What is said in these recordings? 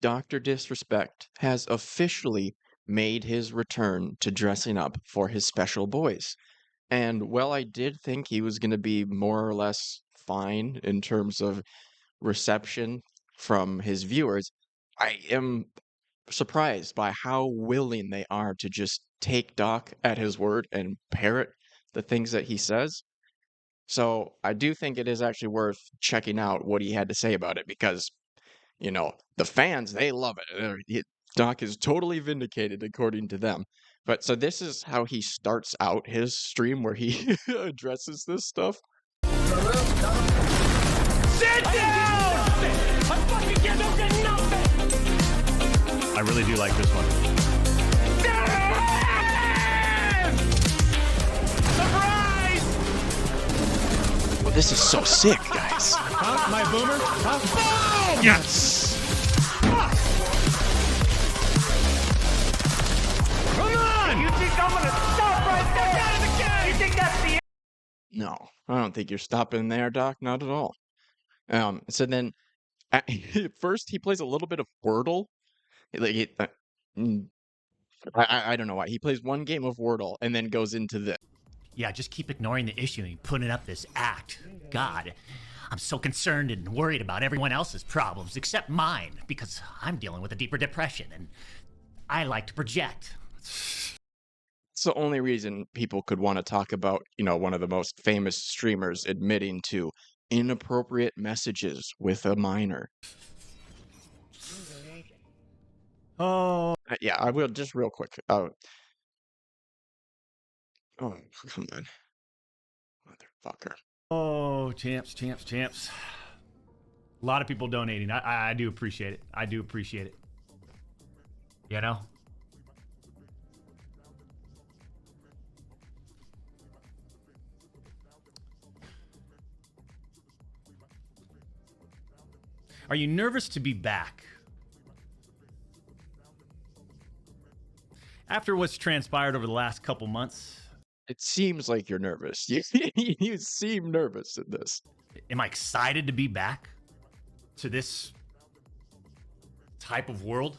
Dr. Disrespect has officially made his return to dressing up for his special boys. And while I did think he was going to be more or less fine in terms of reception from his viewers, I am surprised by how willing they are to just take Doc at his word and parrot the things that he says. So I do think it is actually worth checking out what he had to say about it because the fans, they love it. Doc is totally vindicated according to them. But so this is how he starts out his stream where he addresses this stuff. Sit down! I fucking get nothing! I really do like this one. Damn! Surprise! Well, this is so sick, guys. Huh? My boomer? Huh? Boom! Yes! Fuck! Come on! You think I'm gonna stop right there? Get out of the game! You think that's the end? No, I don't think you're stopping there, Doc. Not at all. So then, at first he plays a little bit of Wordle. Like mm, I don't know why he plays one game of Wordle and then goes into this. Yeah, just keep ignoring the issue and putting up this act. God, I'm so concerned and worried about everyone else's problems except mine because I'm dealing with a deeper depression and I like to project. It's the only reason people could want to talk about, one of the most famous streamers admitting to inappropriate messages with a minor. Oh. Yeah, I will just real quick. Oh, come on, motherfucker. Oh, champs. A lot of people donating. I do appreciate it. I do appreciate it. You know? Are you nervous to be back? After what's transpired over the last couple months, It seems like you're nervous. You seem nervous in this. am I excited to be back to this type of world?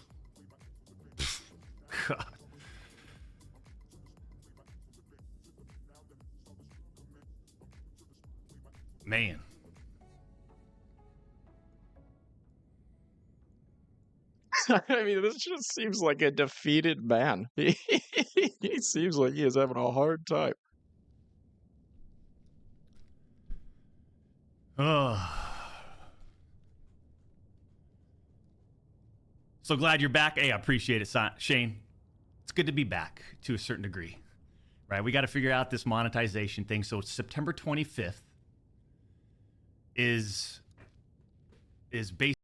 God. Man. I mean, this just seems like a defeated man. He seems like he is having a hard time. So glad you're back. Hey, I appreciate it, Shane. It's good to be back to a certain degree, right? We got to figure out this monetization thing. So September 25th is based.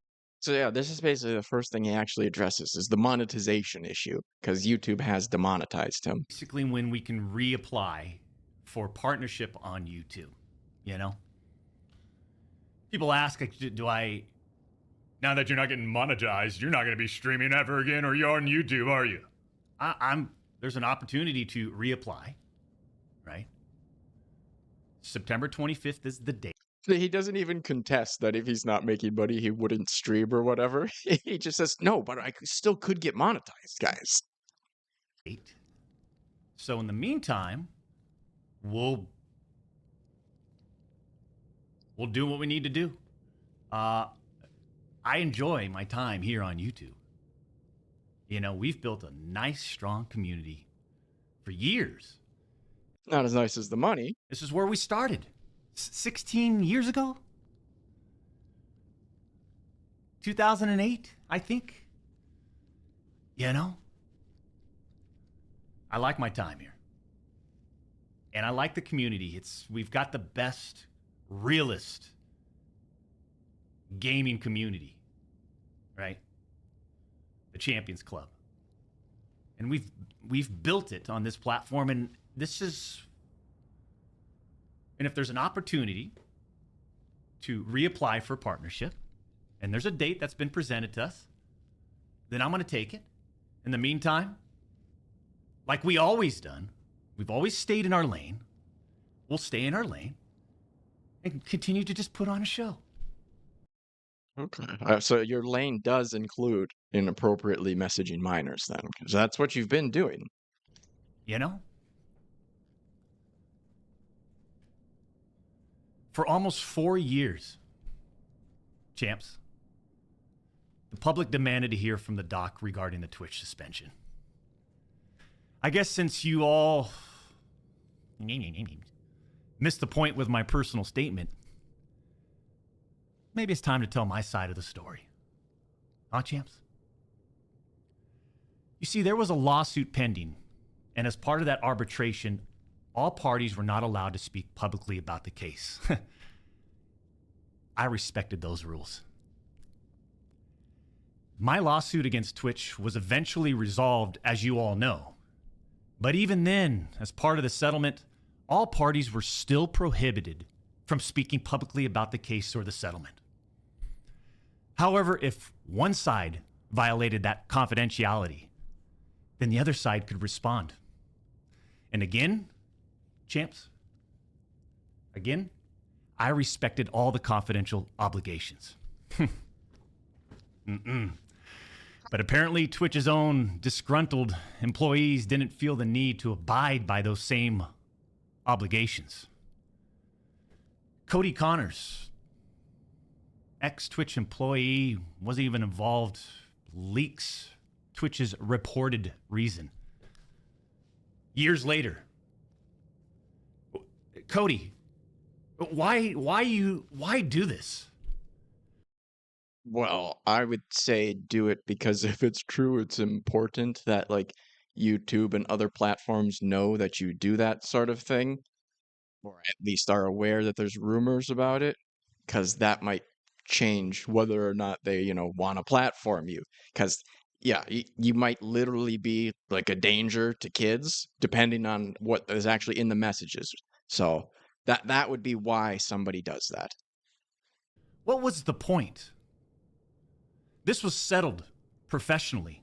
So yeah, this is basically the first thing he actually addresses is the monetization issue because YouTube has demonetized him. Basically when we can reapply for partnership on YouTube, People ask, like, now that you're not getting monetized, you're not going to be streaming ever again or you're on YouTube, are you? There's an opportunity to reapply, right? September 25th is the date. He doesn't even contest that if he's not making money, he wouldn't stream or whatever. He just says, no, but I still could get monetized, guys. So in the meantime, we'll do what we need to do. I enjoy my time here on YouTube. We've built a nice, strong community for years. Not as nice as the money. This is where we started 16 years ago. 2008, I think. I like my time here. And I like the community. We've got the best, realist gaming community, right? The Champions Club. And we've built it on this platform, and if there's an opportunity to reapply for partnership, and there's a date that's been presented to us, then I'm going to take it. In the meantime, like we always done, we've always stayed in our lane. We'll stay in our lane and continue to just put on a show. Okay. So your lane does include inappropriately messaging minors then, 'cause that's what you've been doing. You know? For almost 4 years, champs, the public demanded to hear from the doc regarding the Twitch suspension. I guess since you all missed the point with my personal statement, maybe it's time to tell my side of the story. Huh, champs? You see, there was a lawsuit pending, and as part of that arbitration, all parties were not allowed to speak publicly about the case. I respected those rules. My lawsuit against Twitch was eventually resolved, as you all know. But even then, as part of the settlement, all parties were still prohibited from speaking publicly about the case or the settlement. However, if one side violated that confidentiality, then the other side could respond. And again, champs, again, I respected all the confidential obligations. But apparently Twitch's own disgruntled employees didn't feel the need to abide by those same obligations. Cody Connors, ex-Twitch employee, wasn't even involved, leaks Twitch's reported reason. Years later, Cody, why do this? Well, I would say do it because if it's true, it's important that like YouTube and other platforms know that you do that sort of thing, or at least are aware that there's rumors about it, because that might change whether or not they, want to platform you. Because yeah, you might literally be like a danger to kids depending on what is actually in the messages. So that would be why somebody does that. What was the point? This was settled professionally.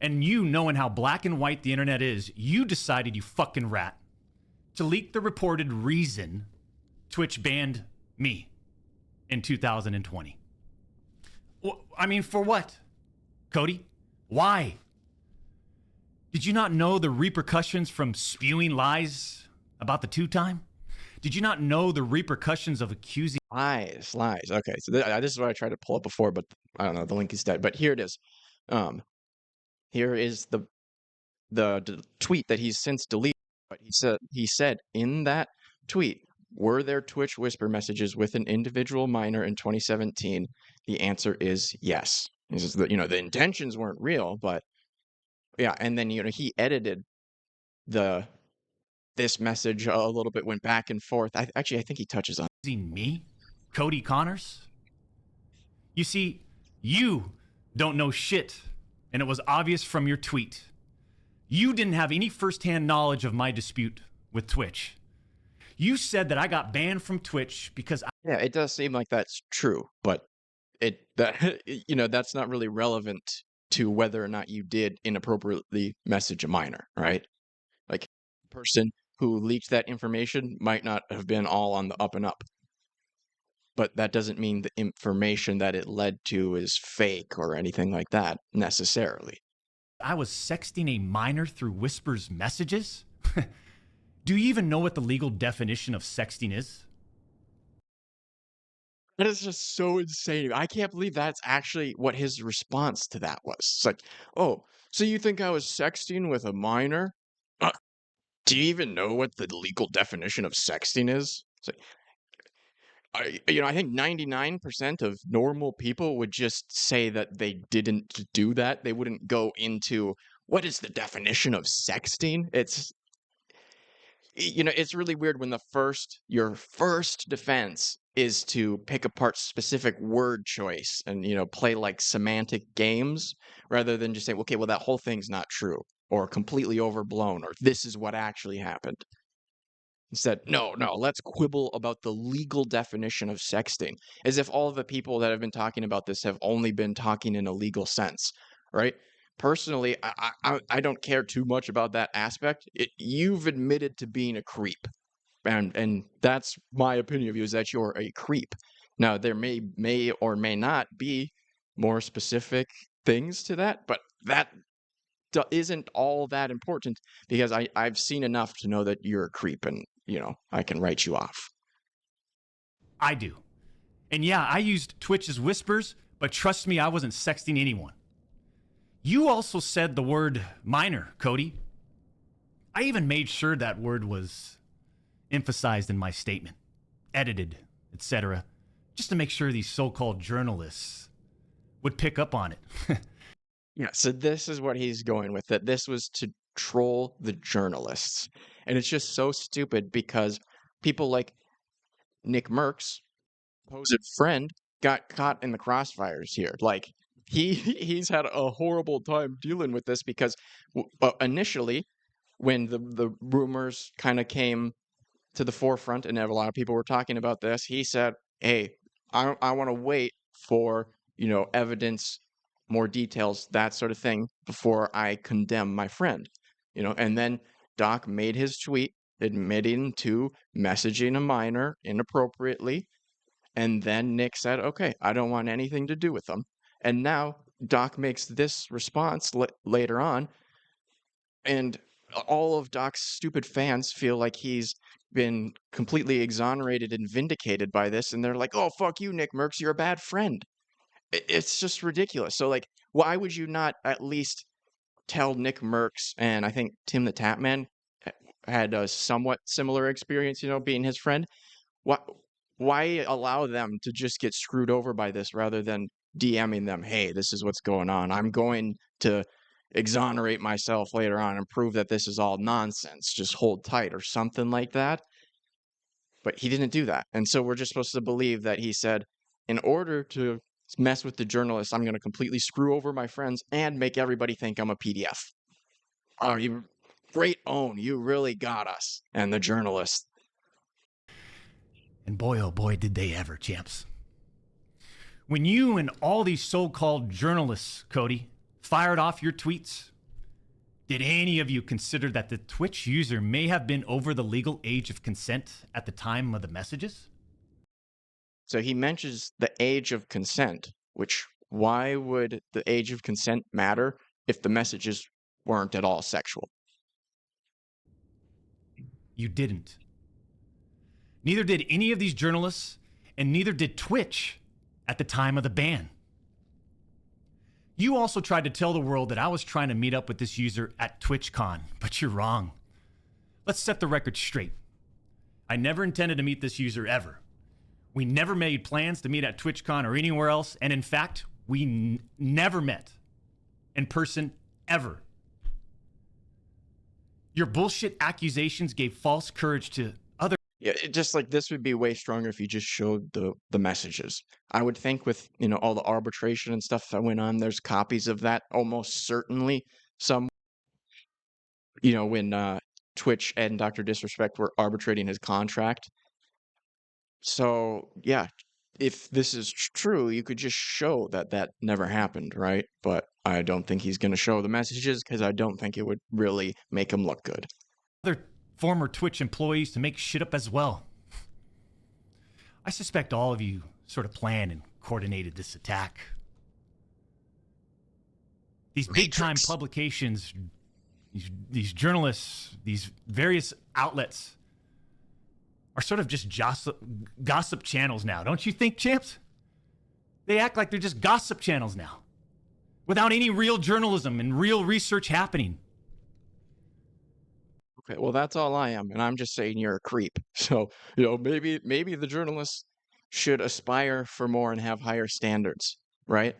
And you, knowing how black and white the internet is, you decided, you fucking rat, to leak the reported reason Twitch banned me in 2020. I mean, for what? Cody, why? Did you not know the repercussions from spewing lies about the two-time? Did you not know the repercussions of accusing... Lies. Okay, so this is what I tried to pull up before, but I don't know, the link is dead. But here it is. Here is the tweet that he's since deleted. But he said in that tweet, were there Twitch whisper messages with an individual minor in 2017? The answer is yes. He says that the intentions weren't real, but yeah. And then he edited this message a little bit, went back and forth. I think he touches on me, Cody Connors. You see, you don't know shit, and it was obvious from your tweet. You didn't have any firsthand knowledge of my dispute with Twitch. You said that I got banned from Twitch because Yeah, it does seem like that's true, but that's not really relevant to whether or not you did inappropriately message a minor, right? Like, the person who leaked that information might not have been all on the up and up. But that doesn't mean the information that it led to is fake or anything like that, necessarily. I was sexting a minor through Whisper's messages? Do you even know what the legal definition of sexting is? That is just so insane. I can't believe that's actually what his response to that was. It's like, oh, so you think I was sexting with a minor? Do you even know what the legal definition of sexting is? It's like, I think 99% of normal people would just say that they didn't do that. They wouldn't go into what is the definition of sexting. It's really weird when your first defense is to pick apart specific word choice and play like semantic games rather than just say, okay, well, that whole thing's not true or completely overblown or this is what actually happened. Instead, no, let's quibble about the legal definition of sexting, as if all of the people that have been talking about this have only been talking in a legal sense, right? Personally, I don't care too much about that aspect. You've admitted to being a creep, and that's my opinion of you, is that you're a creep. Now, there may or may not be more specific things to that, but that isn't all that important because I've seen enough to know that you're a creep and, I can write you off. I do. And yeah, I used Twitch as whispers, but trust me, I wasn't sexting anyone. You also said the word minor, Cody. I even made sure that word was emphasized in my statement, edited, etc., just to make sure these so-called journalists would pick up on it. Yeah, so this is what he's going with, that this was to troll the journalists. And it's just so stupid because people like Nick Merckx, supposed friend, got caught in the crossfires here. Like he's had a horrible time dealing with this because initially when the rumors kind of came to the forefront and a lot of people were talking about this, he said, "Hey, I want to wait for, evidence, more details, that sort of thing before I condemn my friend." And then Doc made his tweet admitting to messaging a minor inappropriately. And then Nick said, "Okay, I don't want anything to do with them." And now Doc makes this response later on, and all of Doc's stupid fans feel like he's been completely exonerated and vindicated by this, and they're like, "Oh, fuck you, Nick Merckx, you're a bad friend." It's just ridiculous. So, like, why would you not at least tell Nick Merckx, and I think Tim the Tapman had a somewhat similar experience, being his friend. Why, why allow them to just get screwed over by this rather than DMing them, "Hey, this is what's going on. I'm going to exonerate myself later on and prove that this is all nonsense. Just hold tight," or something like that. But he didn't do that. And so we're just supposed to believe that he said, in order to mess with the journalists, I'm going to completely screw over my friends and make everybody think I'm a PDF. Oh, you great own. You really got us. And the journalists. And boy, oh boy, did they ever, champs. When you and all these so-called journalists, Cody, fired off your tweets, did any of you consider that the Twitch user may have been over the legal age of consent at the time of the messages? So he mentions the age of consent, which why would the age of consent matter if the messages weren't at all sexual? You didn't. Neither did any of these journalists, and neither did Twitch at the time of the ban. You also tried to tell the world that I was trying to meet up with this user at TwitchCon, but you're wrong. Let's set the record straight. I never intended to meet this user ever. We never made plans to meet at TwitchCon or anywhere else, and in fact, we never met in person ever. Your bullshit accusations gave false courage to other. Yeah, just like this would be way stronger if you just showed the messages. I would think with, all the arbitration and stuff that went on, there's copies of that almost certainly. Some, when Twitch and DrDisRespect were arbitrating his contract. So, yeah, if this is true, you could just show that that never happened, right? But I don't think he's going to show the messages because I don't think it would really make him look good. Other former Twitch employees to make shit up as well. I suspect all of you sort of planned and coordinated this attack. These big-time publications, these journalists, these various outlets are sort of just gossip channels now, don't you think, champs? They act like they're just gossip channels now, without any real journalism and real research happening. Okay, well, that's all I am, and I'm just saying you're a creep. So, maybe the journalists should aspire for more and have higher standards, right?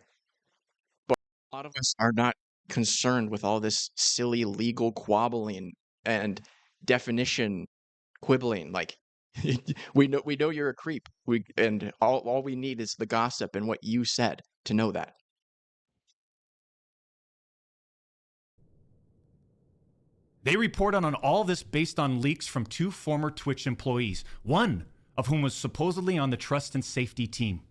But a lot of us are not concerned with all this silly legal quabbling and definition quibbling. Like, we know you're a creep. And all we need is the gossip and what you said to know that. They report on all this based on leaks from two former Twitch employees, one of whom was supposedly on the trust and safety team.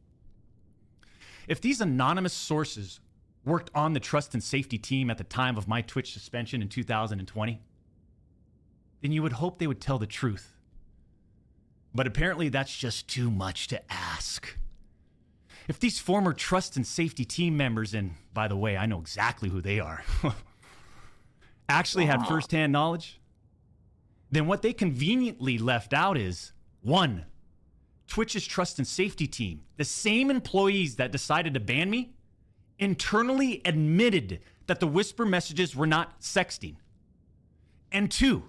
If these anonymous sources worked on the trust and safety team at the time of my Twitch suspension in 2020, then you would hope they would tell the truth. But apparently that's just too much to ask. If these former trust and safety team members, and by the way, I know exactly who they are, actually had firsthand knowledge, then what they conveniently left out is 1. Twitch's trust and safety team, the same employees that decided to ban me, internally admitted that the whisper messages were not sexting. And 2,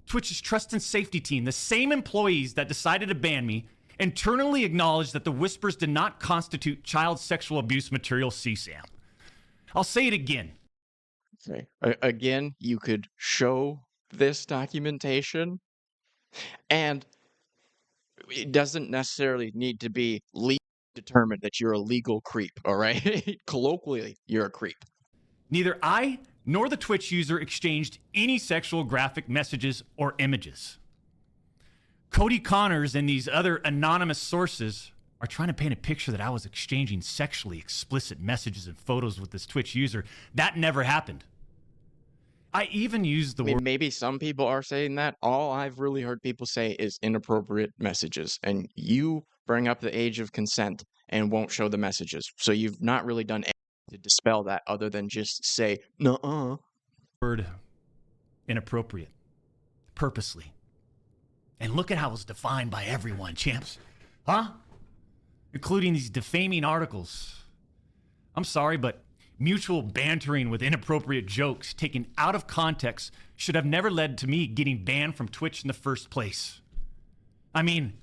Twitch's trust and safety team, the same employees that decided to ban me, internally acknowledged that the whispers did not constitute child sexual abuse material CSAM. I'll say it again. Okay. Again, you could show this documentation, and it doesn't necessarily need to be legally determined that you're a legal creep, all right? Colloquially, you're a creep. Neither I nor the Twitch user exchanged any sexual graphic messages or images. Cody Connors and these other anonymous sources are trying to paint a picture that I was exchanging sexually explicit messages and photos with this Twitch user. That never happened. I even used the word... Maybe some people are saying that. All I've really heard people say is inappropriate messages, and you bring up the age of consent and won't show the messages. So you've not really done anything to dispel that other than just say, nuh-uh. Word inappropriate. Purposely. And look at how it was defined by everyone, champs. Huh? Including these defaming articles. I'm sorry, but mutual bantering with inappropriate jokes taken out of context should have never led to me getting banned from Twitch in the first place. I mean,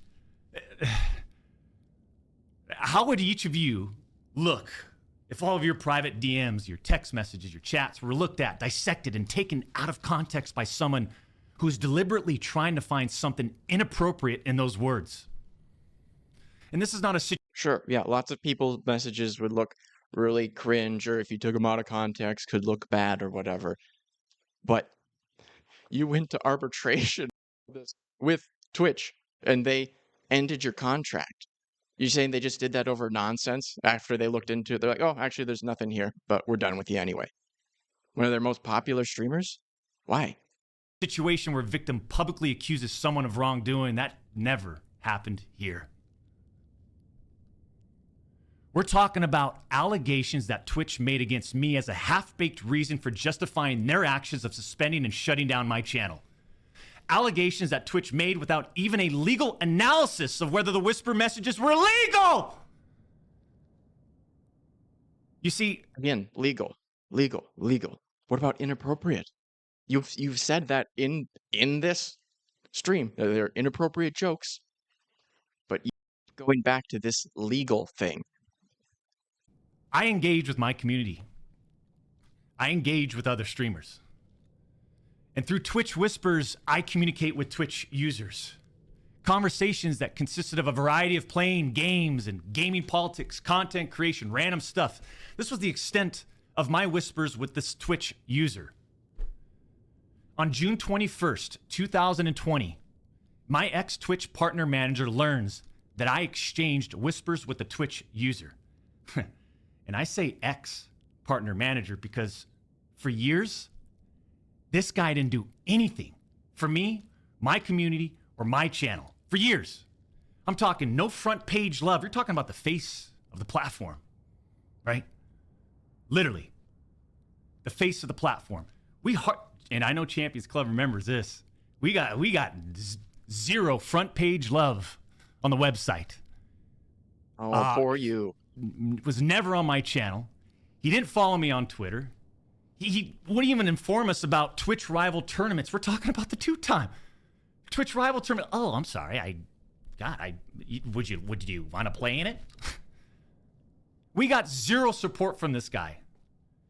how would each of you look if all of your private DMs, your text messages, your chats were looked at, dissected, and taken out of context by someone who's deliberately trying to find something inappropriate in those words? And this is not a situation. Sure, yeah, lots of people's messages would look really cringe, or if you took them out of context, could look bad or whatever. But you went to arbitration with Twitch, and they ended your contract. You're saying they just did that over nonsense after they looked into it? They're like, oh, actually, there's nothing here, but we're done with you anyway. One of their most popular streamers? Why? Situation where victim publicly accuses someone of wrongdoing. That never happened here. We're talking about allegations that Twitch made against me as a half-baked reason for justifying their actions of suspending and shutting down my channel. Allegations that Twitch made without even a legal analysis of whether the whisper messages were legal. You see, again, legal. What about inappropriate? You've said that in this stream that they're inappropriate jokes, but going back to this legal thing. I engage with my community. I engage with other streamers. And through Twitch Whispers, I communicate with Twitch users. Conversations that consisted of a variety of playing games and gaming politics, content creation, random stuff. This was the extent of my whispers with this Twitch user. On June 21st, 2020, my ex-Twitch partner manager learns that I exchanged whispers with the Twitch user. And I say ex-partner manager because for years, this guy didn't do anything for me, my community, or my channel. For years. I'm talking no front page love. You're talking about the face of the platform, right? Literally. The face of the platform. And I know Champions Club remembers this. We got zero front page love on the website. Oh, for you. Was never on my channel. He didn't follow me on Twitter. He wouldn't even inform us about Twitch rival tournaments. We're talking about the two-time Twitch rival tournament. Oh, I'm sorry. Would you want to play in it? We got zero support from this guy.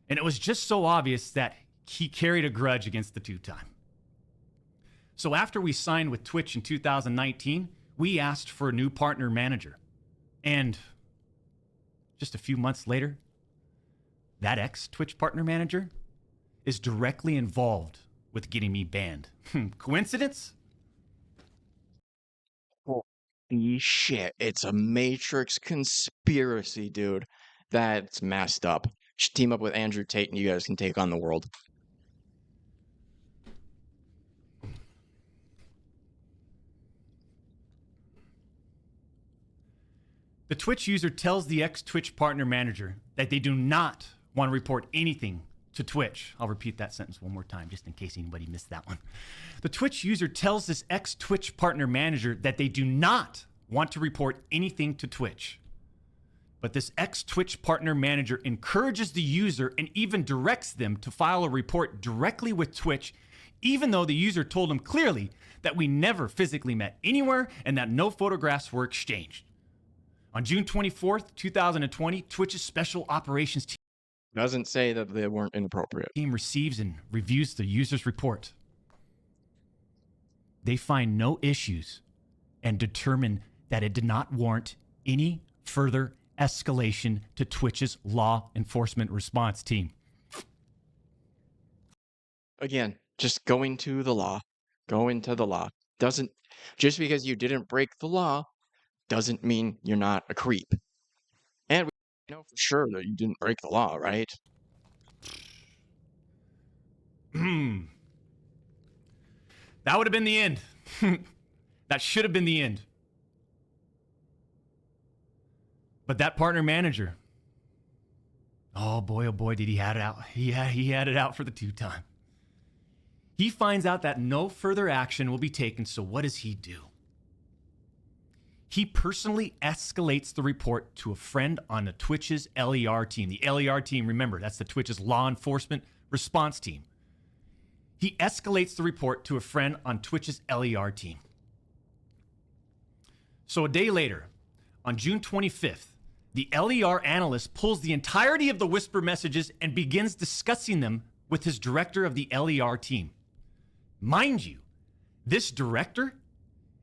And it was just so obvious that he carried a grudge against the two-time. So after we signed with Twitch in 2019, we asked for a new partner manager. And just a few months later, that ex-Twitch partner manager is directly involved with getting me banned. Coincidence? Holy shit. It's a Matrix conspiracy, dude. That's messed up. Should team up with Andrew Tate and you guys can take on the world. The Twitch user tells the ex-Twitch partner manager that they do not want to report anything to Twitch. I'll repeat that sentence one more time just in case anybody missed that one. The Twitch user tells this ex-Twitch partner manager that they do not want to report anything to Twitch. But this ex-Twitch partner manager encourages the user and even directs them to file a report directly with Twitch, even though the user told him clearly that we never physically met anywhere and that no photographs were exchanged. On June 24th, 2020, Twitch's Special Operations Doesn't say that they weren't inappropriate. team receives and reviews the user's report. They find no issues and determine that it did not warrant any further escalation to Twitch's law enforcement response team. Again, just going to the law. Go into the law. Doesn't just because you didn't break the law doesn't mean you're not a creep. And we know for sure that you didn't break the law, right? That would have been the end. That should have been the end. But that partner manager, oh boy, did he had it out. He had it out for the two-time. He finds out that no further action will be taken, so what does he do? He personally escalates the report to a friend on the Twitch's LER team. The LER team, remember, that's the Twitch's law enforcement response team. He escalates the report to a friend on Twitch's LER team. So a day later, on June 25th, the LER analyst pulls the entirety of the whisper messages and begins discussing them with his director of the LER team. Mind you, this director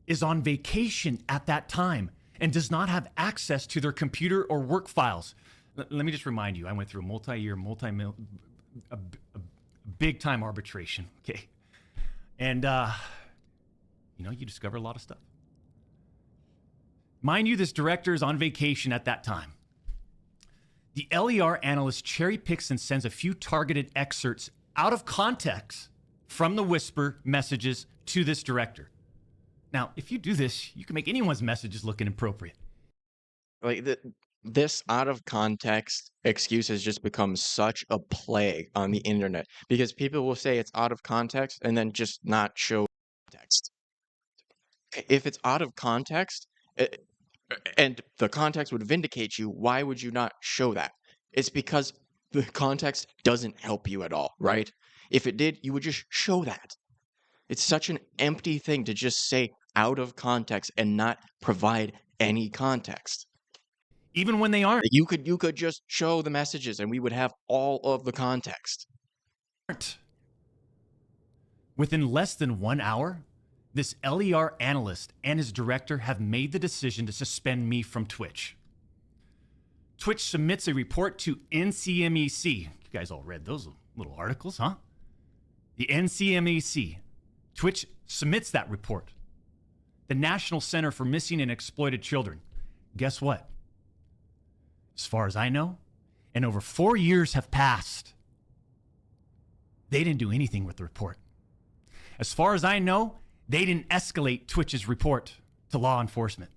is on vacation at that time and does not have access to their computer or work files. Let me just remind you, I went through a multi-year, big-time arbitration, okay? And, you discover a lot of stuff. Mind you, this director is on vacation at that time. The LER analyst cherry picks and sends a few targeted excerpts out of context from the whisper messages to this director. Now, if you do this, you can make anyone's messages look inappropriate. Like this out of context excuse has just become such a plague on the internet because people will say it's out of context and then just not show context. If it's out of context, and the context would vindicate you, why would you not show that? It's because the context doesn't help you at all, right? If it did, you would just show that. It's such an empty thing to just say out of context and not provide any context. Even when they aren't. You could just show the messages and we would have all of the context. Within less than 1 hour, this LER analyst and his director have made the decision to suspend me from Twitch. Twitch submits a report to NCMEC. You guys all read those little articles, huh? The NCMEC. Twitch submits that report. The National Center for Missing and Exploited Children. Guess what? As far as I know, and over 4 years have passed, they didn't do anything with the report. As far as I know, they didn't escalate Twitch's report to law enforcement.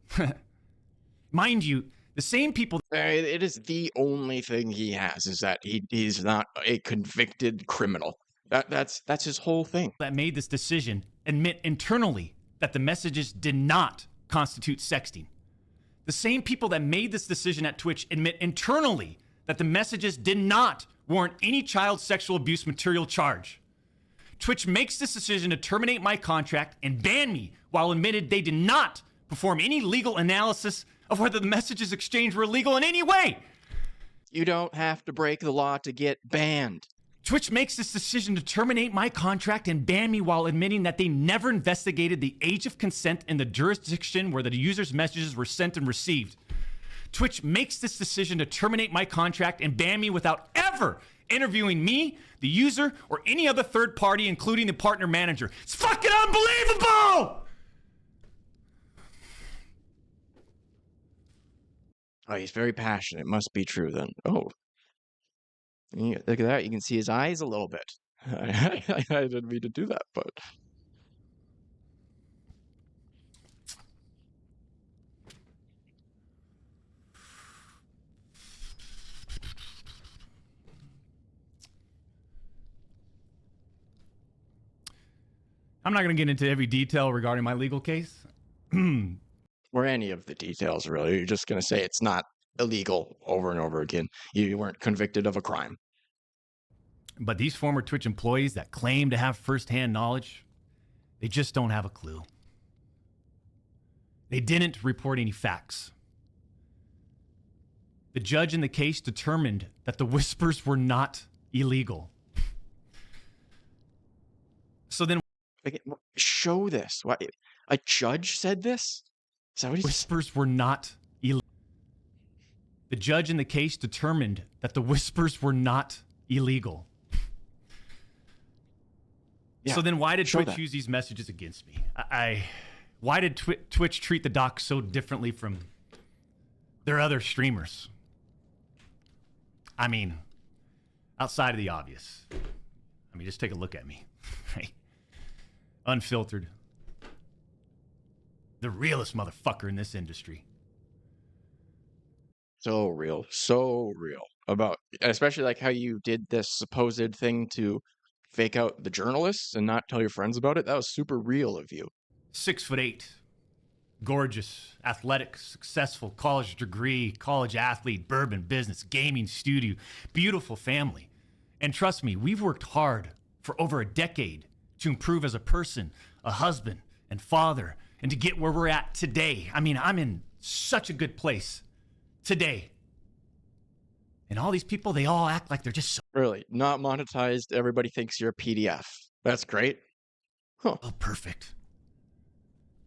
Mind you, the same people... It is the only thing he has, is that he's not a convicted criminal. That's his whole thing. ...that made this decision admit internally that the messages did not constitute sexting. The same people that made this decision at Twitch admit internally that the messages did not warrant any child sexual abuse material charge. Twitch makes this decision to terminate my contract and ban me while admitted they did not perform any legal analysis of whether the messages exchanged were illegal in any way. You don't have to break the law to get banned. Twitch makes this decision to terminate my contract and ban me while admitting that they never investigated the age of consent in the jurisdiction where the user's messages were sent and received. Twitch makes this decision to terminate my contract and ban me without ever interviewing me, the user, or any other third party, including the partner manager. It's fucking unbelievable! Oh, he's very passionate. It must be true then. Oh. Look at that. You can see his eyes a little bit. I didn't mean to do that, but... I'm not going to get into every detail regarding my legal case. Or any of the details, really. You're just going to say it's not illegal over and over again. You weren't convicted of a crime. But these former Twitch employees that claim to have firsthand knowledge, they just don't have a clue. They didn't report any facts. The judge in the case determined that the whispers were not illegal. So then Show this. What? A judge said this? Is that what he said? whispers were not illegal. The judge in the case determined that the whispers were not illegal. Yeah, so then why did show Twitch that. use these messages against me? Why did Twitch treat the doc so differently from their other streamers? I mean, outside of the obvious. I mean, just take a look at me. Right? Unfiltered. The realest motherfucker in this industry. So real. So real. About, especially like how you did this supposed thing to fake out the journalists and not tell your friends about it. That was super real of you. 6'8", gorgeous, athletic, successful, college degree, college athlete, bourbon business, gaming studio, beautiful family. And trust me, we've worked hard for over a decade to improve as a person, a husband, and father, and to get where we're at today. I mean, I'm in such a good place today. And all these people, they all act like they're just so Really, not monetized. Everybody thinks you're a PDF. That's great. Huh. perfect.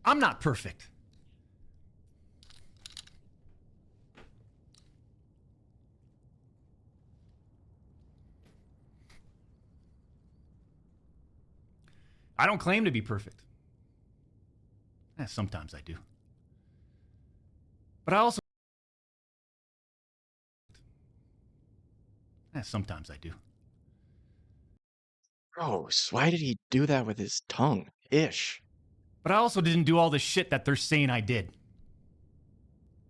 I'm not perfect. I don't claim to be perfect. Sometimes I do. But I also... sometimes I do. Gross. Why did he do that with his tongue? Ish. But I also didn't do all the shit that they're saying I did.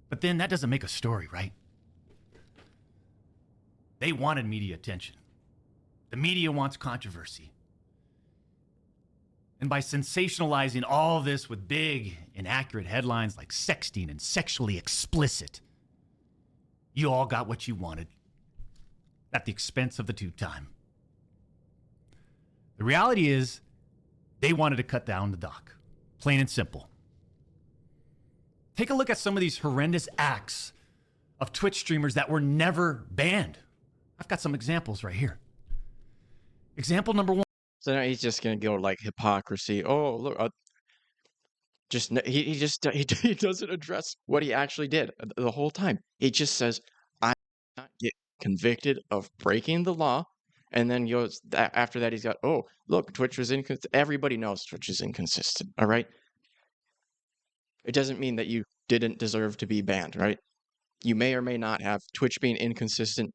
But then that doesn't make a story, right? They wanted media attention. The media wants controversy. And by sensationalizing all this with big, inaccurate headlines like sexting and sexually explicit, you all got what you wanted at the expense of the tube time. The reality is, they wanted to cut down the doc. Plain and simple. Take a look at some of these horrendous acts of Twitch streamers that were never banned. I've got some examples right here. Example number one. So now he's just gonna go like hypocrisy. Oh, look, he doesn't address what he actually did the whole time. He just says, "I did not get convicted of breaking the law," and then goes after that. He's got, "Oh, look, Twitch was inconsistent." Everybody knows Twitch is inconsistent. All right. It doesn't mean that you didn't deserve to be banned, right? You may or may not have. Twitch being inconsistent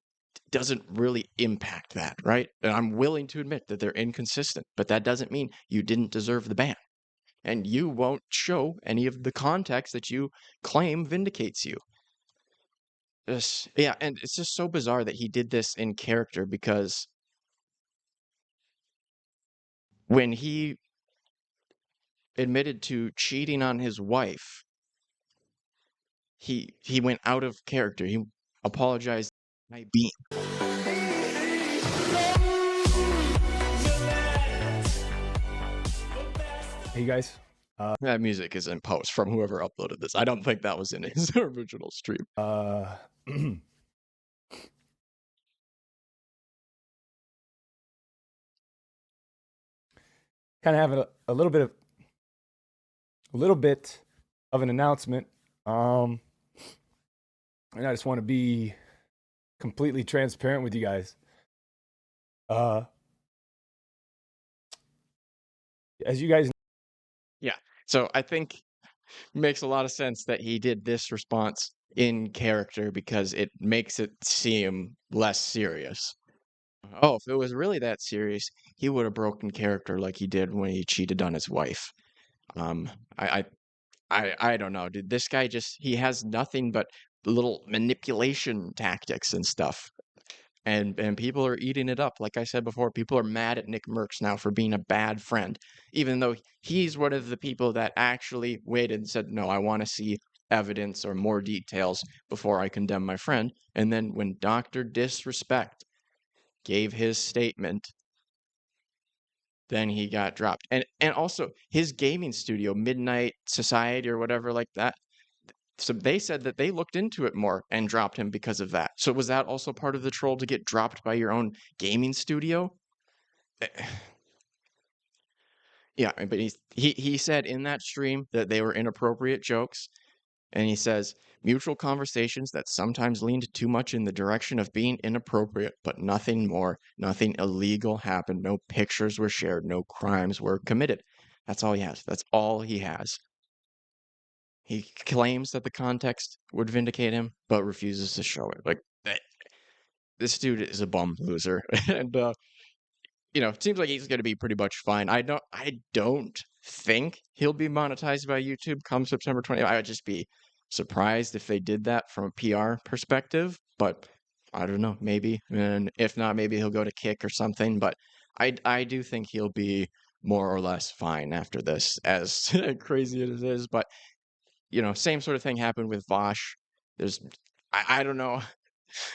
doesn't really impact that, right? And I'm willing to admit that they're inconsistent, but that doesn't mean you didn't deserve the ban. And you won't show any of the context that you claim vindicates you. Yeah, and it's just so bizarre that he did this in character, because when he admitted to cheating on his wife, he went out of character. He apologized by being. Hey guys, That music is in post from whoever uploaded this. I don't think that was in his original stream. kind of have a little bit of an announcement. And I just want to be completely transparent with you guys. As you guys Yeah. So I think it makes a lot of sense that he did this response in character, because it makes it seem less serious. Oh, if it was really that serious, he would have broken character like he did when he cheated on his wife. I don't know, dude. This guy he has nothing but little manipulation tactics and stuff. and people are eating it up. Like I said before, people are mad at Nick Merckx now for being a bad friend, even though he's one of the people that actually waited and said, no, I want to see evidence or more details before I condemn my friend. And then when Dr. Disrespect gave his statement, then he got dropped. And also his gaming studio, Midnight Society or whatever like that, so they said that they looked into it more and dropped him because of that. So was that also part of the troll, to get dropped by your own gaming studio? Yeah, but he said in that stream that they were inappropriate jokes, and he says mutual conversations that sometimes leaned too much in the direction of being inappropriate, but nothing more. Nothing illegal happened. No pictures were shared. No crimes were committed. That's all he has. That's all he has. He claims that the context would vindicate him, but refuses to show it. Like, this dude is a bum loser, and it seems like he's going to be pretty much fine. I don't think he'll be monetized by YouTube come September 20th. I would just be surprised if they did that from a PR perspective, but I don't know, maybe. And if not, maybe he'll go to Kick or something. But I do think he'll be more or less fine after this, as crazy as it is. But same sort of thing happened with Vosh. I don't know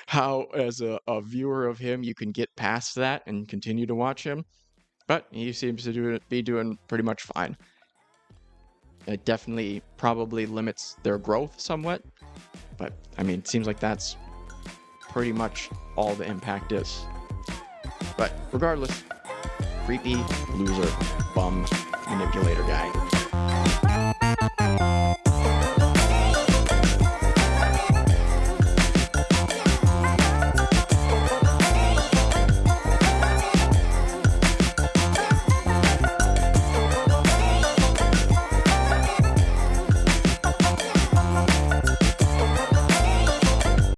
how, as a viewer of him, you can get past that and continue to watch him, but he seems to be doing pretty much fine. It definitely probably limits their growth somewhat, but I mean, it seems like that's pretty much all the impact is. But regardless, creepy loser, bum, manipulator guy.